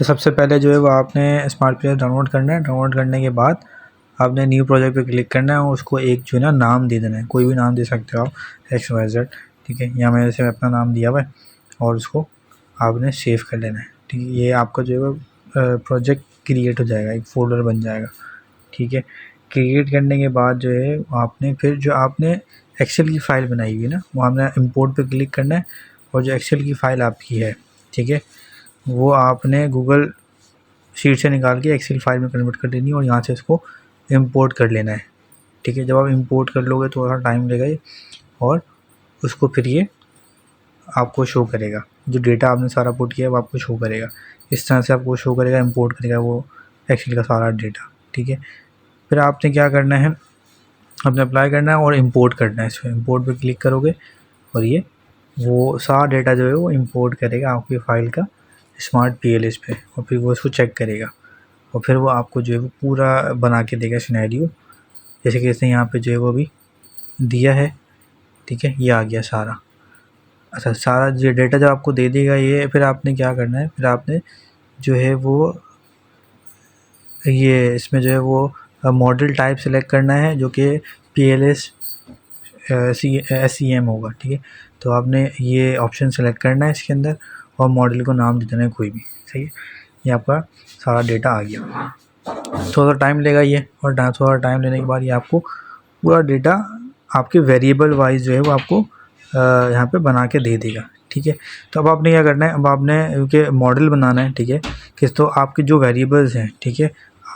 तो सबसे पहले जो है वो आपने स्मार्ट पेज डाउनलोड करना है। डाउनलोड करने के बाद आपने न्यू प्रोजेक्ट पे क्लिक करना है और उसको एक जो है ना नाम दे देना है, कोई भी नाम दे सकते हो आप, XYZ, ठीक है। यहाँ मैंने जैसे अपना नाम दिया हुआ है और उसको आपने सेव कर लेना है, ठीक है। ये आपका जो है वो प्रोजेक्ट क्रिएट हो जाएगा, एक फ़ोल्डर बन जाएगा, ठीक है। क्रिएट करने के बाद जो है आपने फिर जो आपने एक्सेल की फ़ाइल बनाई हुई है ना, वो आपने इंपोर्ट पे क्लिक करना है और जो एक्सेल की फ़ाइल आपकी है, ठीक है, वो आपने गूगल शीट से निकाल के एक्सेल फाइल में कन्वर्ट कर देनी है और यहाँ से इसको इंपोर्ट कर लेना है, ठीक है। जब आप इंपोर्ट कर लोगे तो थोड़ा टाइम लगेगा ये, और उसको फिर ये आपको शो करेगा, जो डेटा आपने सारा पुट किया है वो आपको शो करेगा। इस तरह से आपको शो करेगा, इंपोर्ट करेगा वो एक्सेल का सारा डेटा, ठीक है। फिर आपने क्या करना है, आपने अप्लाई करना है और इंपोर्ट करना है। इसमें इंपोर्ट पे क्लिक करोगे और ये वो सारा डेटा जो है वो इंपोर्ट करेगा आपकी फ़ाइल का स्मार्ट PLS पे, और फिर वो इसको चेक करेगा और फिर वो आपको जो है वो पूरा बना के देगा सिनेरियो, जैसे कि इसने यहाँ पे जो है वो अभी दिया है, ठीक है। ये आ गया सारा। अच्छा, सारा जो डेटा जब आपको दे देगा ये, फिर आपने क्या करना है, फिर आपने जो है वो ये इसमें जो है वो मॉडल टाइप सेलेक्ट करना है जो कि PLS SEM होगा, ठीक है। तो आपने ये ऑप्शन सेलेक्ट करना है इसके अंदर और मॉडल को नाम दे देना है कोई भी, सही है। ये आपका सारा डेटा आ गया। थोड़ा टाइम लेगा ये, और थोड़ा टाइम लेने के बाद ये आपको पूरा डेटा आपके वेरिएबल वाइज जो है वो आपको यहाँ पे बना के दे देगा, ठीक है। तो अब आपने क्या करना है, अब आपने क्योंकि मॉडल बनाना है, ठीक है, किस तो आपके जो वेरिएबल्स हैं, ठीक है,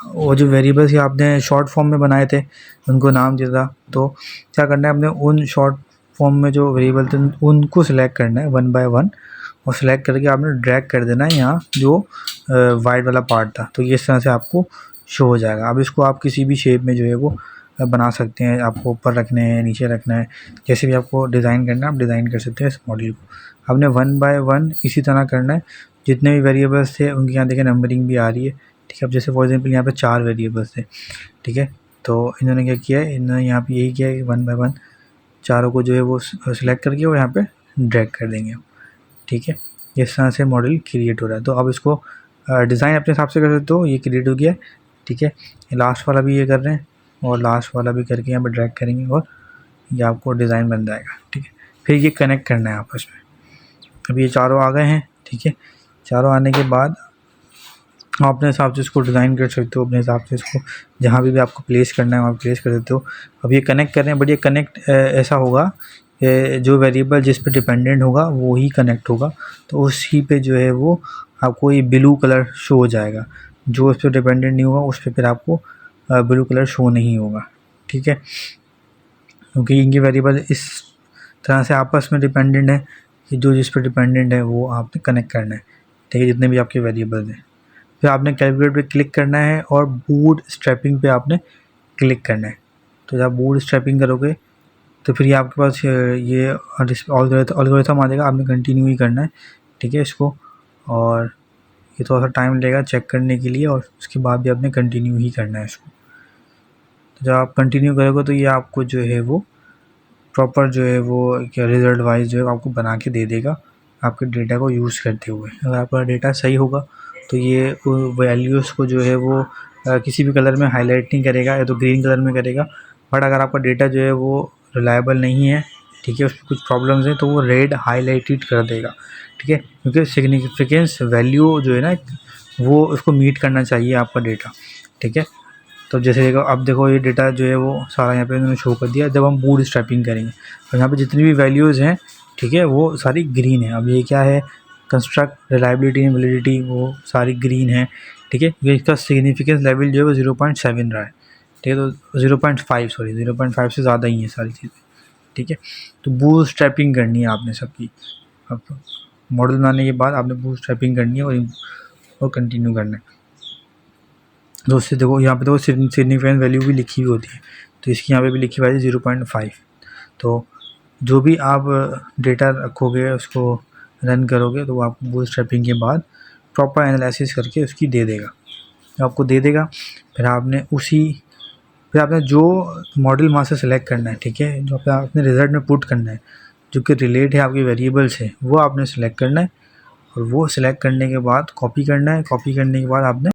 वो जो वेरिएबल्स ही आपने शॉर्ट फॉर्म में बनाए थे उनको नाम दिया था, तो क्या करना है, आपने उन शॉर्ट फॉर्म में जो वेरिएबल थे उनको सिलेक्ट करना है 1 बाय 1, और सिलेक्ट करके आपने ड्रैग कर देना है यहाँ जो वाइट वाला पार्ट था, तो ये इस तरह से आपको शो हो जाएगा। अब इसको आप किसी भी शेप में जो है वो बना सकते हैं, आपको ऊपर रखने हैं, नीचे रखना है, जैसे भी आपको डिज़ाइन करना है आप डिज़ाइन कर सकते हैं इस मॉडल को। आपने 1 बाय 1 इसी तरह करना है। जितने भी वेरिएबल्स थे उनके यहाँ देखिए नंबरिंग भी आ रही है, ठीक है। अब जैसे फॉर एग्जांपल यहाँ पे 4 वेरिएबल्स थे, ठीक है, तो इन्होंने क्या किया है, इन्होंने यहाँ पे यही किया है 1 बाय 1 चारों को जो है वो सिलेक्ट करके और यहाँ पे ड्रैग कर देंगे, ठीक है। इस तरह से मॉडल क्रिएट हो रहा है। तो अब इसको डिज़ाइन अपने हिसाब से कर सकते हो, ये क्रिएट हो गया, ठीक है। लास्ट वाला भी ये कर रहे हैं और लास्ट वाला भी करके यहाँ पर ड्रैग करेंगे और ये आपको डिज़ाइन बन जाएगा, ठीक है। फिर ये कनेक्ट करना है आपस में। अब ये चारों आ गए हैं, ठीक है। चारों आने के बाद आप अपने हिसाब से इसको डिज़ाइन कर सकते हो, अपने हिसाब से इसको जहाँ भी आपको प्लेस करना है वहाँ प्लेस कर सकते हो। अब ये कनेक्ट कर रहे हैं, बट ये कनेक्ट ऐसा होगा कि जो वेरिएबल जिस पे डिपेंडेंट होगा वो ही कनेक्ट होगा, तो उसी पे जो है वो आपको ये ब्लू कलर शो हो जाएगा। जो उस पर डिपेंडेंट नहीं होगा उस पर फिर आपको ब्लू कलर शो नहीं होगा, ठीक है, क्योंकि इनके वेरिएबल इस तरह से आपस में डिपेंडेंट है कि जो जिस पर डिपेंडेंट है वो आपने कनेक्ट करना है, ठीक है, जितने भी आपके वेरिएबल्स हैं। फिर आपने कैलकुलेट पे क्लिक करना है और बूट स्ट्रैपिंग पे आपने क्लिक करना है। तो जब बूट स्ट्रैपिंग करोगे तो फिर ये आपके पास ये ऑलगोरिथम आ जाएगा, आपने कंटिन्यू ही करना है, ठीक है इसको, और ये थोड़ा सा टाइम लगेगा चेक करने के लिए और उसके बाद भी आपने कंटिन्यू ही करना है इसको। तो जब आप कंटिन्यू करोगे तो ये आपको जो है वो प्रॉपर जो है वो क्या रिज़ल्ट वाइज जो है आपको बना के दे देगा आपके डेटा को यूज़ करते हुए। अगर आपका डेटा सही होगा तो ये वैल्यूज़ को जो है वो किसी भी कलर में हाईलाइट नहीं करेगा, या तो ग्रीन कलर में करेगा। बट अगर आपका डेटा जो है वो रिलायबल नहीं है, ठीक है, उसमें कुछ प्रॉब्लम्स हैं, तो वो रेड हाईलाइटेड कर देगा, ठीक है, क्योंकि सिग्निफिकेंस वैल्यू जो है ना वो उसको मीट करना चाहिए आपका डेटा, ठीक है। तो जैसे देखो, अब देखो ये डेटा जो है वो सारा यहाँ पे इन्होंने शो कर दिया। जब हम बूट स्ट्रैपिंग करेंगे तो यहाँ पे जितनी भी वैल्यूज़ हैं, ठीक है, वो सारी ग्रीन है। अब ये क्या है, कंस्ट्रक्ट रिलायबिलिटी एंड वैलिडिटी, वो सारी ग्रीन है, ठीक है। ये इसका सिग्निफिकेंस लेवल जो है वो 0.7 रहा है, ठीक है, तो 0.5 से ज़्यादा ही है सारी चीज़ें, ठीक है। तो बूट स्ट्रैपिंग करनी है आपने सबकी। अब मॉडल बनाने के बाद आपने बूट स्ट्रैपिंग करनी है और कंटिन्यू करना है। तो उससे देखो यहाँ पे तो सिग्निफिकेंट वैल्यू भी लिखी हुई होती है, तो इसकी यहाँ पे भी लिखी हुई है 0.5। तो जो भी आप डेटा रखोगे उसको रन करोगे तो आपको बूटस्ट्रैपिंग के बाद प्रॉपर एनालिसिस करके उसकी दे देगा, आपको दे देगा। फिर आपने जो मॉडल वहाँ से सेलेक्ट करना है, ठीक है, जो आपने रिजल्ट में पुट करना है, जो कि रिलेट है आपके वेरिएबल से, वो आपने सेलेक्ट करना है और वो सिलेक्ट करने के बाद कॉपी करना है, कॉपी करने के बाद आपने